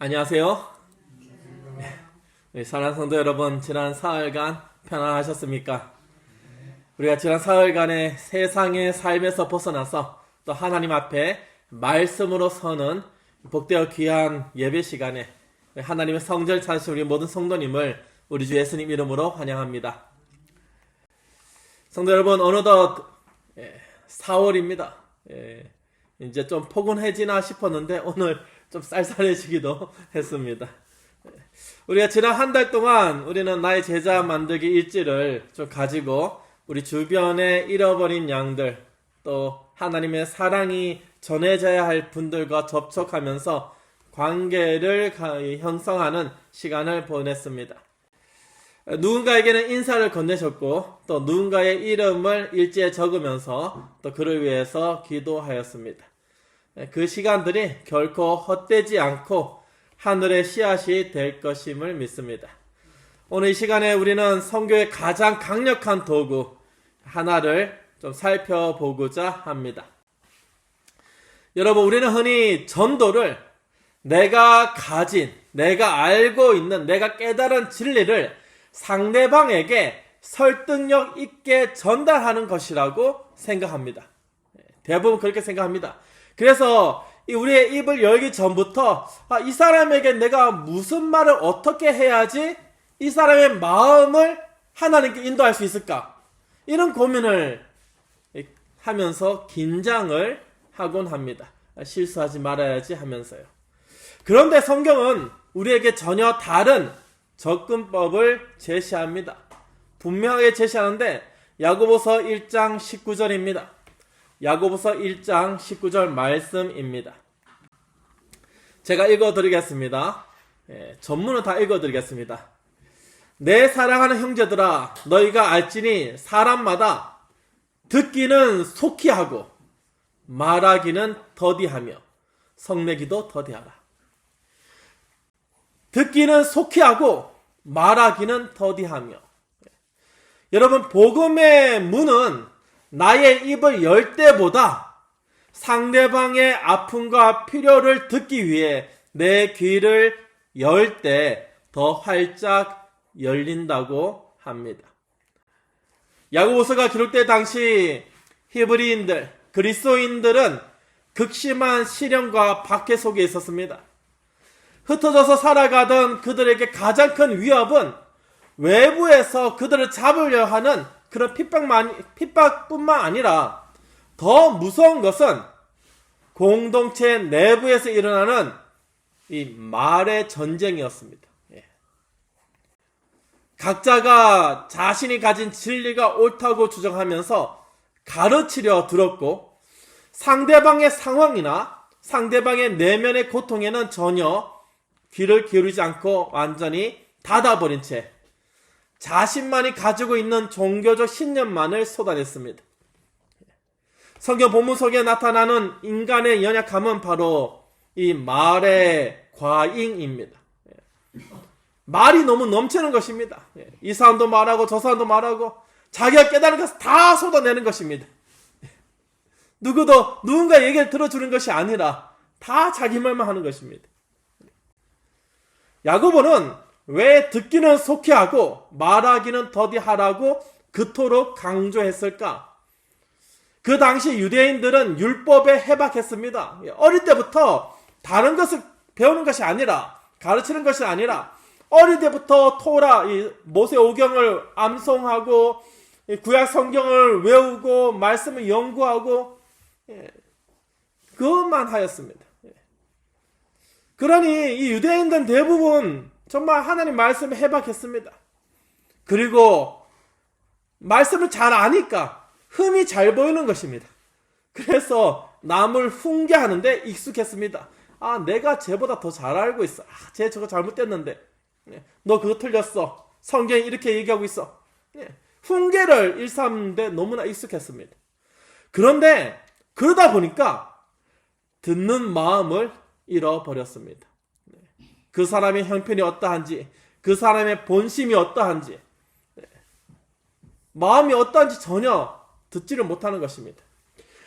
안녕하세요. 사랑하는 성도 여러분, 지난 사흘간 편안하셨습니까? 우리가 지난 사흘간의 세상의 삶에서 벗어나서 또 하나님 앞에 말씀으로 서는 복되어 귀한 예배 시간에 하나님의 성전을 찾으신 우리 모든 성도님을 우리 주 예수님 이름으로 환영합니다. 성도 여러분, 어느덧 4월입니다. 이제 좀 포근해지나 싶었는데 오늘 좀 쌀쌀해지기도 했습니다. 우리가 지난 한 달 동안 우리는 나의 제자 만들기 일지를 좀 가지고 우리 주변에 잃어버린 양들, 또 하나님의 사랑이 전해져야 할 분들과 접촉하면서 관계를 형성하는 시간을 보냈습니다. 누군가에게는 인사를 건네셨고 또 누군가의 이름을 일지에 적으면서 또 그를 위해서 기도하였습니다. 그 시간들이 결코 헛되지 않고 하늘의 씨앗이 될 것임을 믿습니다. 오늘 이 시간에 우리는 선교의 가장 강력한 도구 하나를 좀 살펴보고자 합니다. 여러분, 우리는 흔히 전도를 내가 가진, 내가 알고 있는, 내가 깨달은 진리를 상대방에게 설득력 있게 전달하는 것이라고 생각합니다. 대부분 그렇게 생각합니다. 그래서 우리의 입을 열기 전부터 이 사람에게 내가 무슨 말을 어떻게 해야지 이 사람의 마음을 하나님께 인도할 수 있을까? 이런 고민을 하면서 긴장을 하곤 합니다. 실수하지 말아야지 하면서요. 그런데 성경은 우리에게 전혀 다른 접근법을 제시합니다. 분명하게 제시하는데 야고보서 1장 19절입니다. 야고보서 1장 19절 말씀입니다. 제가 읽어드리겠습니다. 전문은 다 읽어드리겠습니다. 내 사랑하는 형제들아, 너희가 알지니 사람마다 듣기는 속히 하고 말하기는 더디하며 성내기도 더디하라. 듣기는 속히 하고 말하기는 더디하며. 여러분, 복음의 문은 나의 입을 열 때보다 상대방의 아픔과 필요를 듣기 위해 내 귀를 열 때 더 활짝 열린다고 합니다. 야고보서가 기록될 당시 히브리인들, 그리스도인들은 극심한 시련과 박해 속에 있었습니다. 흩어져서 살아가던 그들에게 가장 큰 위협은 외부에서 그들을 잡으려 하는 그런 핍박뿐만 아니라 더 무서운 것은 공동체 내부에서 일어나는 이 말의 전쟁이었습니다. 각자가 자신이 가진 진리가 옳다고 주장하면서 가르치려 들었고 상대방의 상황이나 상대방의 내면의 고통에는 전혀 귀를 기울이지 않고 완전히 닫아버린 채 자신만이 가지고 있는 종교적 신념만을 쏟아냈습니다. 성경 본문 속에 나타나는 인간의 연약함은 바로 이 말의 과잉입니다. 말이 너무 넘치는 것입니다. 이 사람도 말하고 저 사람도 말하고 자기가 깨달은 것을 다 쏟아내는 것입니다. 누구도 누군가 얘기를 들어주는 것이 아니라 다 자기 말만 하는 것입니다. 야고보는 왜 듣기는 속히 하고 말하기는 더디하라고 그토록 강조했을까? 그 당시 유대인들은 율법에 해박했습니다. 어릴 때부터 다른 것을 배우는 것이 아니라, 가르치는 것이 아니라 어릴 때부터 토라, 모세 오경을 암송하고 구약 성경을 외우고 말씀을 연구하고 그것만 하였습니다. 그러니 이 유대인들은 대부분 정말 하나님 말씀에 해박했습니다. 그리고 말씀을 잘 아니까 흠이 잘 보이는 것입니다. 그래서 남을 훈계하는데 익숙했습니다. 내가 쟤보다 더 잘 알고 있어. 쟤 저거 잘못됐는데. 너 그거 틀렸어. 성경이 이렇게 얘기하고 있어. 훈계를 일삼는데 너무나 익숙했습니다. 그런데 그러다 보니까 듣는 마음을 잃어버렸습니다. 그 사람의 형편이 어떠한지, 그 사람의 본심이 어떠한지, 마음이 어떠한지 전혀 듣지를 못하는 것입니다.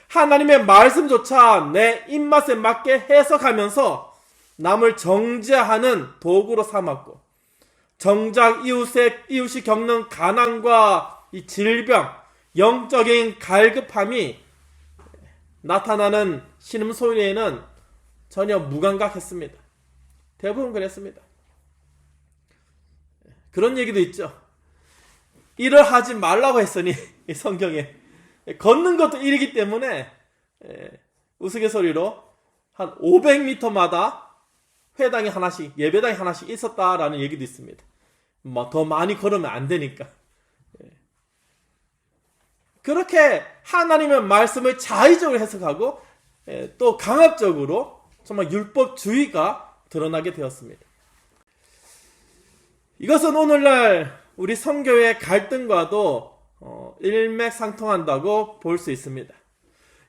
하나님의 말씀조차 내 입맛에 맞게 해석하면서 남을 정죄하는 도구로 삼았고, 정작 이웃이 겪는 가난과 이 질병, 영적인 갈급함이 나타나는 신음소리에는 전혀 무감각했습니다. 대부분 그랬습니다. 그런 얘기도 있죠. 일을 하지 말라고 했으니 이 성경에 걷는 것도 일이기 때문에 우스갯소리로 한 500m마다 회당이 하나씩, 예배당이 하나씩 있었다라는 얘기도 있습니다. 뭐 더 많이 걸으면 안 되니까. 그렇게 하나님의 말씀을 자의적으로 해석하고 또 강압적으로 정말 율법주의가 드러나게 되었습니다. 이것은 오늘날 우리 선교의 갈등과도 일맥상통한다고 볼 수 있습니다.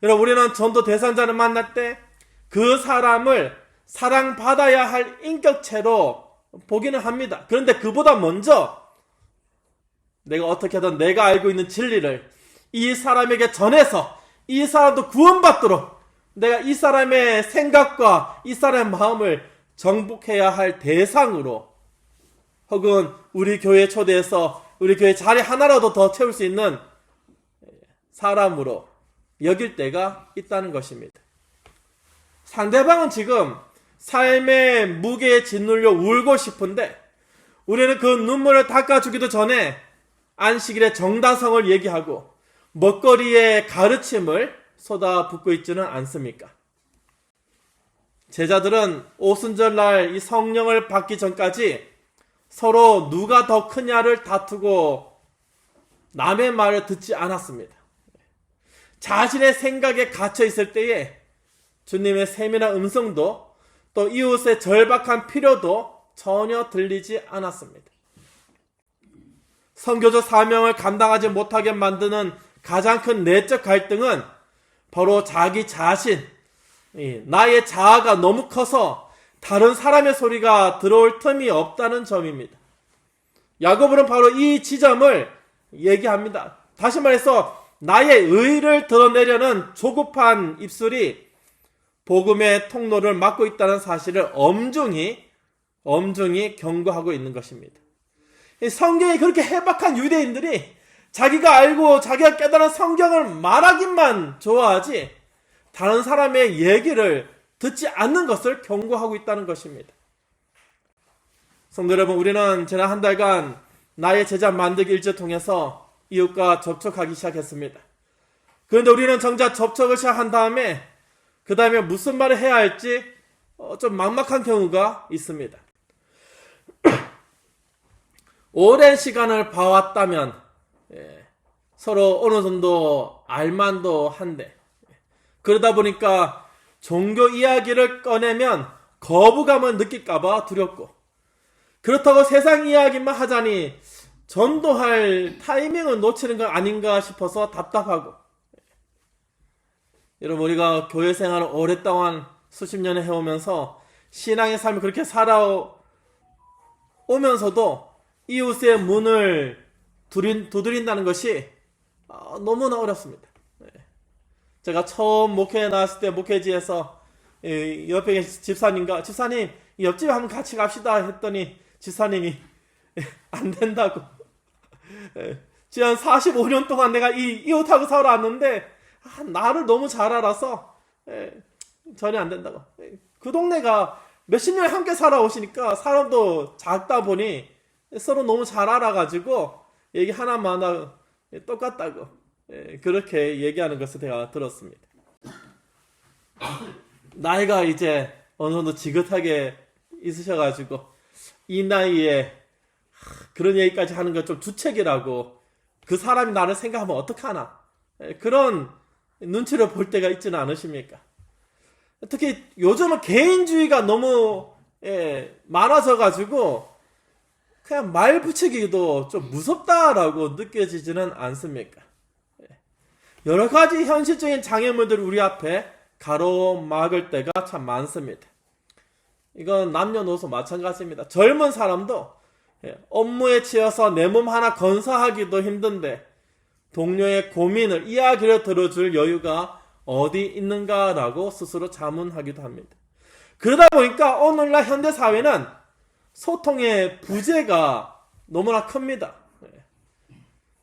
여러분, 우리는 전도 대상자를 만날 때 그 사람을 사랑받아야 할 인격체로 보기는 합니다. 그런데 그보다 먼저 내가 어떻게든 내가 알고 있는 진리를 이 사람에게 전해서 이 사람도 구원받도록 내가 이 사람의 생각과 이 사람의 마음을 정복해야 할 대상으로, 혹은 우리 교회에 초대해서 우리 교회 자리 하나라도 더 채울 수 있는 사람으로 여길 때가 있다는 것입니다. 상대방은 지금 삶의 무게에 짓눌려 울고 싶은데 우리는 그 눈물을 닦아주기도 전에 안식일의 정당성을 얘기하고 먹거리의 가르침을 쏟아붓고 있지는 않습니까? 제자들은 오순절날 이 성령을 받기 전까지 서로 누가 더 크냐를 다투고 남의 말을 듣지 않았습니다. 자신의 생각에 갇혀 있을 때에 주님의 세밀한 음성도 또 이웃의 절박한 필요도 전혀 들리지 않았습니다. 선교적 사명을 감당하지 못하게 만드는 가장 큰 내적 갈등은 바로 자기 자신, 나의 자아가 너무 커서 다른 사람의 소리가 들어올 틈이 없다는 점입니다. 야고보는 바로 이 지점을 얘기합니다. 다시 말해서 나의 의를 드러내려는 조급한 입술이 복음의 통로를 막고 있다는 사실을 엄중히 경고하고 있는 것입니다. 성경이 그렇게 해박한 유대인들이 자기가 알고 자기가 깨달은 성경을 말하기만 좋아하지 다른 사람의 얘기를 듣지 않는 것을 경고하고 있다는 것입니다. 성도 여러분, 우리는 지난 한 달간 나의 제자 만들기 일지를 통해서 이웃과 접촉하기 시작했습니다. 그런데 우리는 정작 접촉을 시작한 다음에 그 다음에 무슨 말을 해야 할지 좀 막막한 경우가 있습니다. 오랜 시간을 봐왔다면 서로 어느 정도 알만도 한데, 그러다 보니까 종교 이야기를 꺼내면 거부감을 느낄까봐 두렵고, 그렇다고 세상 이야기만 하자니 전도할 타이밍을 놓치는 건 아닌가 싶어서 답답하고, 여러분, 우리가 교회 생활을 오랫동안 수십 년을 해오면서 신앙의 삶을 그렇게 살아오면서도 이웃의 문을 두드린다는 것이 너무나 어렵습니다. 제가 처음 목회에 나왔을 때 목회지에서 옆에 계신 집사님 옆집에 한번 같이 갑시다 했더니 집사님이 안 된다고. 지난 45년 동안 내가 이웃하고 살아왔는데 나를 너무 잘 알아서 전혀 안 된다고. 그 동네가 몇십 년 함께 살아오시니까 사람도 작다 보니 서로 너무 잘 알아가지고 얘기 하나만 하나 똑같다고 그렇게 얘기하는 것을 제가 들었습니다. 나이가 이제 어느 정도 지긋하게 있으셔가지고 이 나이에 그런 얘기까지 하는 건 좀 주책이라고, 그 사람이 나를 생각하면 어떡하나, 그런 눈치를 볼 때가 있지는 않으십니까? 특히 요즘은 개인주의가 너무 많아져가지고 그냥 말 붙이기도 좀 무섭다라고 느껴지지는 않습니까? 여러 가지 현실적인 장애물들을 우리 앞에 가로막을 때가 참 많습니다. 이건 남녀노소 마찬가지입니다. 젊은 사람도 업무에 치여서 내 몸 하나 건사하기도 힘든데 동료의 고민을, 이야기를 들어줄 여유가 어디 있는가라고 스스로 자문하기도 합니다. 그러다 보니까 오늘날 현대 사회는 소통의 부재가 너무나 큽니다.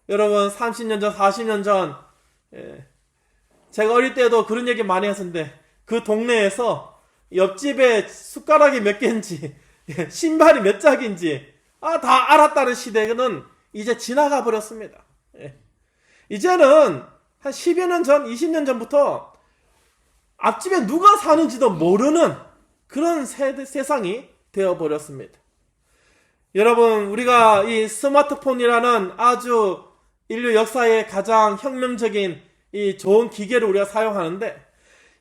여러분 30년 전, 40년 전 제가 어릴 때도 그런 얘기 많이 했었는데 그 동네에서 옆집에 숟가락이 몇 개인지 신발이 몇 짝인지 다 알았다는 시대는 이제 지나가 버렸습니다. 이제는 한 10여 년 전, 20년 전부터 앞집에 누가 사는지도 모르는 그런 세상이 되어버렸습니다. 여러분, 우리가 이 스마트폰이라는 아주 인류 역사의 가장 혁명적인 이 좋은 기계를 우리가 사용하는데,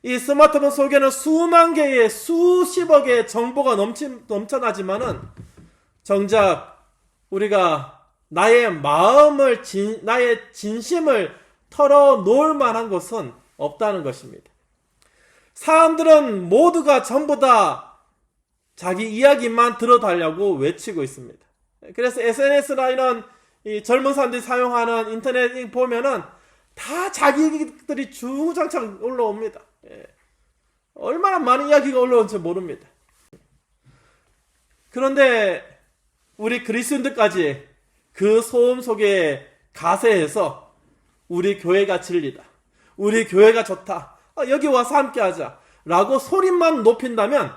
이 스마트폰 속에는 수만 개의 수십억 개의 정보가 넘쳐나지만은 정작 우리가 나의 마음을 나의 진심을 털어놓을 만한 곳은 없다는 것입니다. 사람들은 모두가 전부 다 자기 이야기만 들어달라고 외치고 있습니다. 그래서 SNS나 이런 이 젊은 사람들이 사용하는 인터넷 보면은 다 자기들이 주구장창 올라옵니다. 얼마나 많은 이야기가 올라오는지 모릅니다. 그런데 우리 그리스도인들까지 그 소음 속에 가세해서 우리 교회가 진리다, 우리 교회가 좋다, 여기 와서 함께하자 라고 소리만 높인다면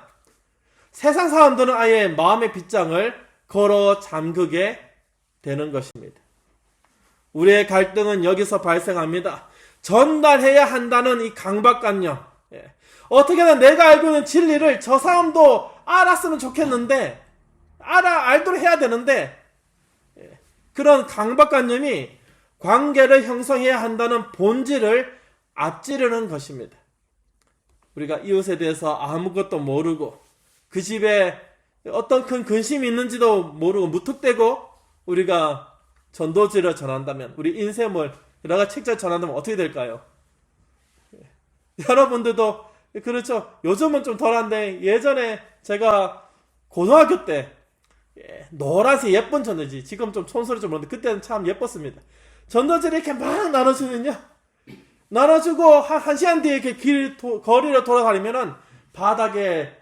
세상 사람들은 아예 마음의 빗장을 걸어 잠그게 되는 것입니다. 우리의 갈등은 여기서 발생합니다. 전달해야 한다는 이 강박관념. 어떻게든 내가 알고 있는 진리를 저 사람도 알았으면 좋겠는데, 알도록 해야 되는데, 그런 강박관념이 관계를 형성해야 한다는 본질을 앞지르는 것입니다. 우리가 이웃에 대해서 아무것도 모르고 그 집에 어떤 큰 근심이 있는지도 모르고 무턱대고 우리가 전도지를 전한다면, 우리 인쇄물 여러 가지 책자를 전한다면 어떻게 될까요? 여러분들도 그렇죠. 요즘은 좀 덜한데 예전에 제가 고등학교 때 노란색 예쁜 전도지, 지금 좀 촌스러워 좀 그런데 그때는 참 예뻤습니다. 전도지를 이렇게 막 나눠주면요, 나눠주고 한 시간 뒤에 이렇게 거리를 돌아다니면은 바닥에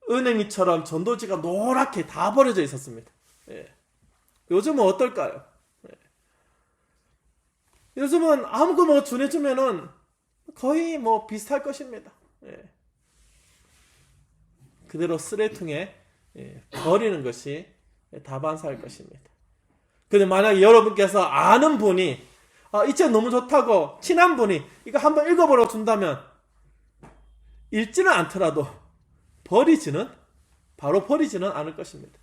은행이처럼 전도지가 노랗게 다 버려져 있었습니다. 요즘은 어떨까요? 요즘은 아무거나 전해주면은 거의 비슷할 것입니다. 그대로 쓰레통에 버리는 것이 다반사일 것입니다. 근데 만약에 여러분께서 아는 분이 이 책 너무 좋다고 친한 분이 이거 한번 읽어보라고 준다면 읽지는 않더라도 바로 버리지는 않을 것입니다.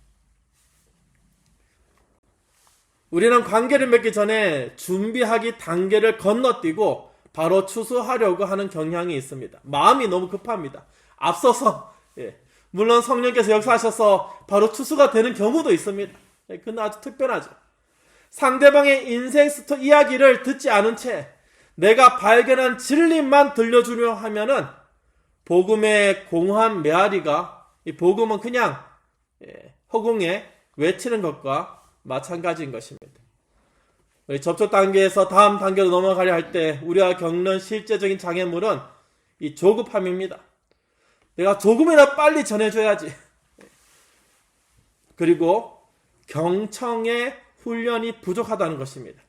우리는 관계를 맺기 전에 준비하기 단계를 건너뛰고 바로 추수하려고 하는 경향이 있습니다. 마음이 너무 급합니다. 앞서서 물론 성령께서 역사하셔서 바로 추수가 되는 경우도 있습니다. 그건 아주 특별하죠. 상대방의 인생 이야기를 듣지 않은 채 내가 발견한 진리만 들려주려 하면은 복음의 공허한 메아리가, 이 복음은 그냥 허공에 외치는 것과 마찬가지인 것입니다. 우리 접촉 단계에서 다음 단계로 넘어가려 할 때 우리가 겪는 실제적인 장애물은 이 조급함입니다. 내가 조금이라도 빨리 전해줘야지. 그리고 경청의 훈련이 부족하다는 것입니다.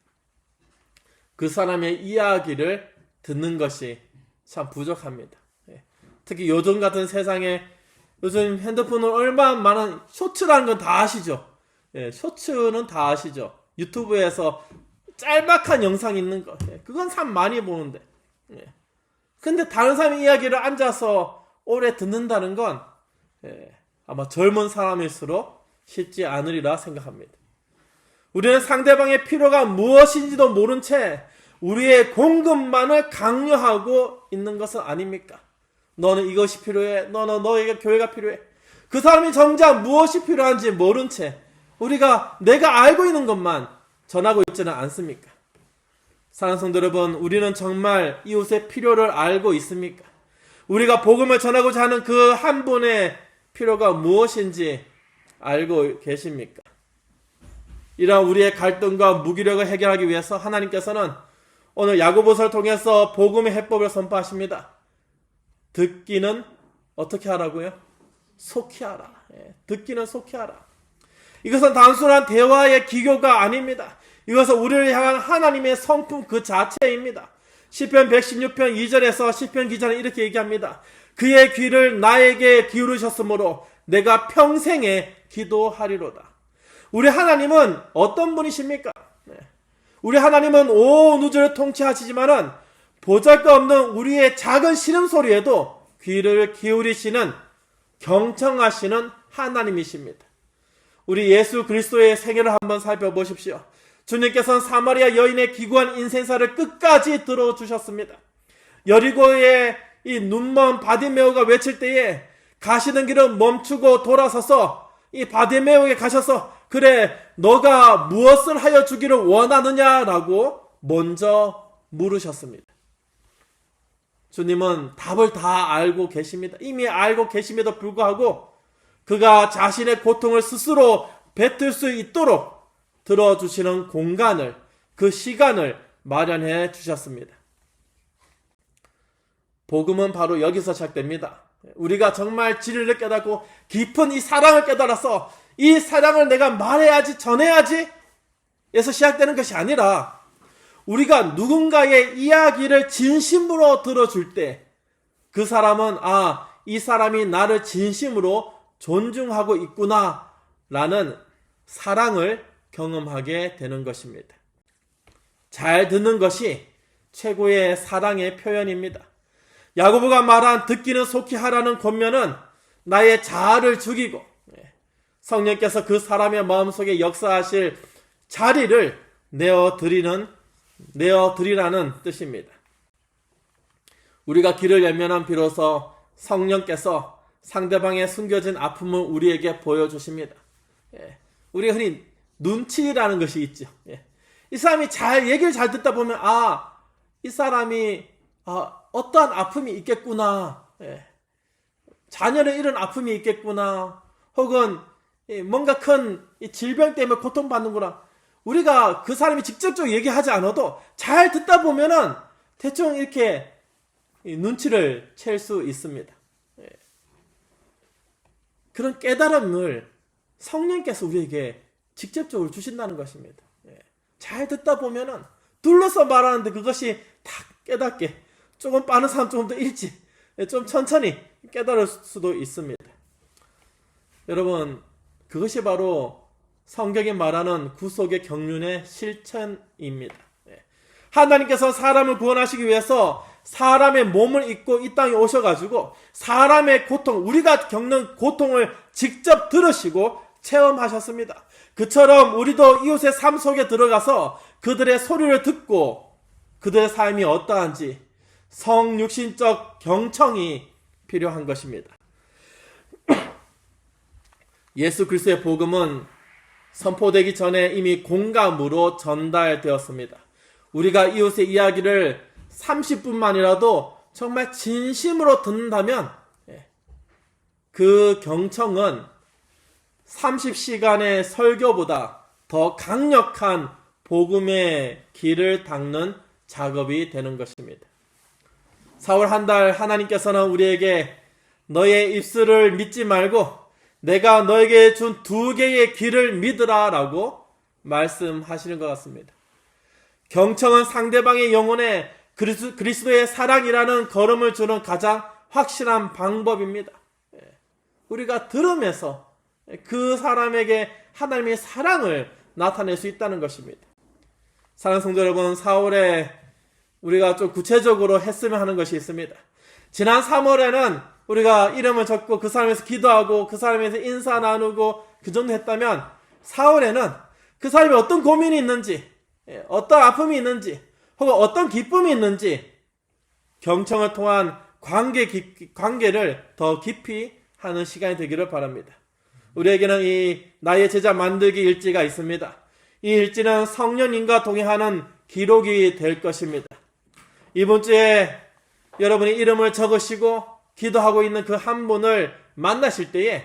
그 사람의 이야기를 듣는 것이 참 부족합니다. 특히 요즘 같은 세상에 요즘 핸드폰은 얼마나 많은 쇼츠라는 건 다 아시죠? 쇼츠는 다 아시죠? 유튜브에서 짤막한 영상 있는 거, 그건 참 많이 보는데, 근데 다른 사람의 이야기를 앉아서 오래 듣는다는 건 아마 젊은 사람일수록 쉽지 않으리라 생각합니다. 우리는 상대방의 필요가 무엇인지도 모른 채 우리의 공급만을 강요하고 있는 것은 아닙니까? 너는 이것이 필요해. 너에게 교회가 필요해. 그 사람이 정작 무엇이 필요한지 모른 채 우리가 내가 알고 있는 것만 전하고 있지는 않습니까? 사랑하는 성도 여러분, 우리는 정말 이웃의 필요를 알고 있습니까? 우리가 복음을 전하고자 하는 그 한 분의 필요가 무엇인지 알고 계십니까? 이러한 우리의 갈등과 무기력을 해결하기 위해서 하나님께서는 오늘 야고보서를 통해서 복음의 해법을 선포하십니다. 듣기는 어떻게 하라고요? 속히 하라. 듣기는 속히 하라. 이것은 단순한 대화의 기교가 아닙니다. 이것은 우리를 향한 하나님의 성품 그 자체입니다. 시편 116편 2절에서 시편 기자는 이렇게 얘기합니다. 그의 귀를 나에게 기울이셨으므로 내가 평생에 기도하리로다. 우리 하나님은 어떤 분이십니까? 우리 하나님은 온 우주를 통치하시지만은 보잘것없는 우리의 작은 신음소리에도 귀를 기울이시는 경청하시는 하나님이십니다. 우리 예수 그리스도의 생애를 한번 살펴보십시오. 주님께서는 사마리아 여인의 기구한 인생사를 끝까지 들어주셨습니다. 여리고의 이 눈먼 바디메오가 외칠 때에 가시는 길을 멈추고 돌아서서 이 바디메오에게 가셔서 그래 너가 무엇을 하여 주기를 원하느냐라고 먼저 물으셨습니다. 주님은 답을 다 알고 계십니다. 이미 알고 계심에도 불구하고 그가 자신의 고통을 스스로 뱉을 수 있도록 들어주시는 공간을, 그 시간을 마련해 주셨습니다. 복음은 바로 여기서 시작됩니다. 우리가 정말 진리를 깨닫고 깊은 이 사랑을 깨달아서 이 사랑을 내가 말해야지, 전해야지 에서 시작되는 것이 아니라 우리가 누군가의 이야기를 진심으로 들어줄 때 그 사람은 이 사람이 나를 진심으로 존중하고 있구나 라는 사랑을 경험하게 되는 것입니다. 잘 듣는 것이 최고의 사랑의 표현입니다. 야고보가 말한 듣기는 속히 하라는 권면은 나의 자아를 죽이고 성령께서 그 사람의 마음속에 역사하실 자리를 내어드리라는 뜻입니다. 우리가 귀를 열면은 비로소 성령께서 상대방의 숨겨진 아픔을 우리에게 보여주십니다. 우리가 흔히 눈치라는 것이 있죠. 이 사람이 얘기를 잘 듣다 보면 이 사람이 어떠한 아픔이 있겠구나. 자녀를 잃은 아픔이 있겠구나. 혹은 뭔가 큰 질병 때문에 고통받는구나. 우리가 그 사람이 직접적으로 얘기하지 않아도 잘 듣다 보면은 대충 이렇게 눈치를 챌 수 있습니다. 그런 깨달음을 성령께서 우리에게 직접적으로 주신다는 것입니다. 잘 듣다 보면은 둘러서 말하는데 그것이 다 깨닫게 조금 빠른 사람 조금 더 일찍 좀 천천히 깨달을 수도 있습니다. 여러분 그것이 바로 성경이 말하는 구속의 경륜의 실천입니다. 하나님께서 사람을 구원하시기 위해서 사람의 몸을 입고 이 땅에 오셔가지고 사람의 고통, 우리가 겪는 고통을 직접 들으시고 체험하셨습니다. 그처럼 우리도 이웃의 삶 속에 들어가서 그들의 소리를 듣고 그들의 삶이 어떠한지 성육신적 경청이 필요한 것입니다. 예수 그리스도의 복음은 선포되기 전에 이미 공감으로 전달되었습니다. 우리가 이웃의 이야기를 30분만이라도 정말 진심으로 듣는다면 그 경청은 30시간의 설교보다 더 강력한 복음의 길을 닦는 작업이 되는 것입니다. 4월 한 달 하나님께서는 우리에게 너의 입술을 믿지 말고 내가 너에게 준 2개의 길을 믿으라 라고 말씀하시는 것 같습니다. 경청은 상대방의 영혼에 그리스도의 사랑이라는 걸음을 주는 가장 확실한 방법입니다. 우리가 들으면서 그 사람에게 하나님의 사랑을 나타낼 수 있다는 것입니다. 사랑하는 성도 여러분, 4월에 우리가 좀 구체적으로 했으면 하는 것이 있습니다. 지난 3월에는 우리가 이름을 적고 그 사람에서 기도하고 그 사람에서 인사 나누고 그 정도 했다면 4월에는 그 사람이 어떤 고민이 있는지 어떤 아픔이 있는지 혹은 어떤 기쁨이 있는지 경청을 통한 관계를 더 깊이 하는 시간이 되기를 바랍니다. 우리에게는 이 나의 제자 만들기 일지가 있습니다. 이 일지는 성령님과 동행하는 기록이 될 것입니다. 이번 주에 여러분이 이름을 적으시고 기도하고 있는 그 한 분을 만나실 때에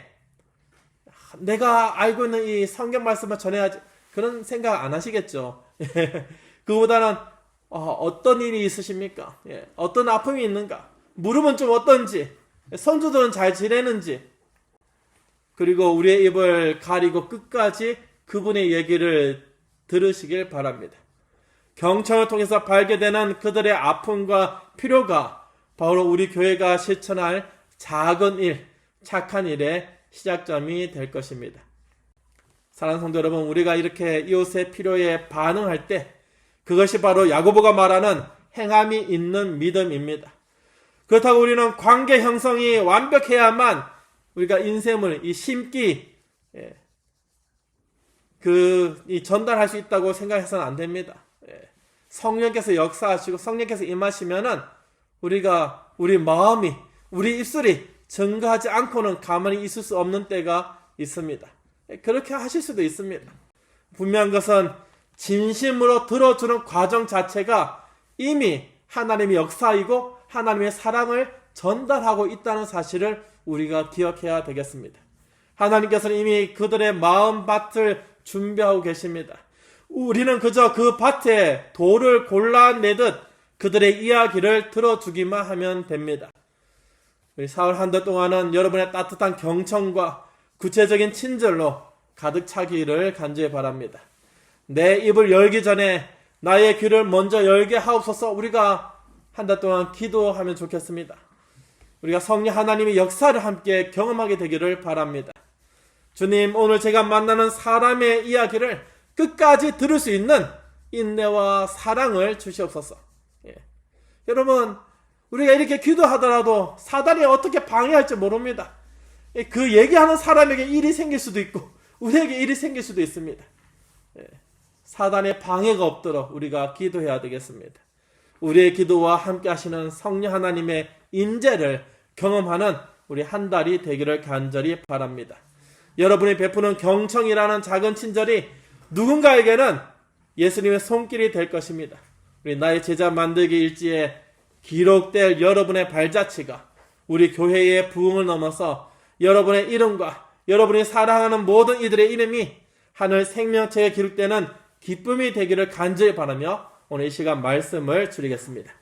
내가 알고 있는 이 성경 말씀을 전해야지 그런 생각 안 하시겠죠. 그보다는 어떤 일이 있으십니까? 어떤 아픔이 있는가? 무릎은 좀 어떤지, 손주들은 잘 지내는지, 그리고 우리의 입을 가리고 끝까지 그분의 얘기를 들으시길 바랍니다. 경청을 통해서 발견되는 그들의 아픔과 필요가 바로 우리 교회가 실천할 작은 일, 착한 일의 시작점이 될 것입니다. 사랑하는 성도 여러분, 우리가 이렇게 이웃의 필요에 반응할 때 그것이 바로 야고보가 말하는 행함이 있는 믿음입니다. 그렇다고 우리는 관계 형성이 완벽해야만 우리가 인생을 심기 전달할 수 있다고 생각해서는 안 됩니다. 성령께서 역사하시고 성령께서 임하시면은 우리 마음이, 우리 입술이 증거하지 않고는 가만히 있을 수 없는 때가 있습니다. 그렇게 하실 수도 있습니다. 분명한 것은 진심으로 들어주는 과정 자체가 이미 하나님의 역사이고 하나님의 사랑을 전달하고 있다는 사실을 우리가 기억해야 되겠습니다. 하나님께서는 이미 그들의 마음밭을 준비하고 계십니다. 우리는 그저 그 밭에 돌을 골라내듯 그들의 이야기를 들어주기만 하면 됩니다. 우리 사흘 한 달 동안은 여러분의 따뜻한 경청과 구체적인 친절로 가득 차기를 간절히 바랍니다. 내 입을 열기 전에 나의 귀를 먼저 열게 하옵소서. 우리가 한 달 동안 기도하면 좋겠습니다. 우리가 성령 하나님의 역사를 함께 경험하게 되기를 바랍니다. 주님, 오늘 제가 만나는 사람의 이야기를 끝까지 들을 수 있는 인내와 사랑을 주시옵소서. 여러분, 우리가 이렇게 기도하더라도 사단이 어떻게 방해할지 모릅니다. 그 얘기하는 사람에게 일이 생길 수도 있고 우리에게 일이 생길 수도 있습니다. 사단의 방해가 없도록 우리가 기도해야 되겠습니다. 우리의 기도와 함께 하시는 성령 하나님의 인재를 경험하는 우리 한 달이 되기를 간절히 바랍니다. 여러분이 베푸는 경청이라는 작은 친절이 누군가에게는 예수님의 손길이 될 것입니다. 우리 나의 제자 만들기 일지에 기록될 여러분의 발자취가 우리 교회의 부흥을 넘어서 여러분의 이름과 여러분이 사랑하는 모든 이들의 이름이 하늘 생명책에 기록되는 기쁨이 되기를 간절히 바라며 오늘 이 시간 말씀을 줄이겠습니다.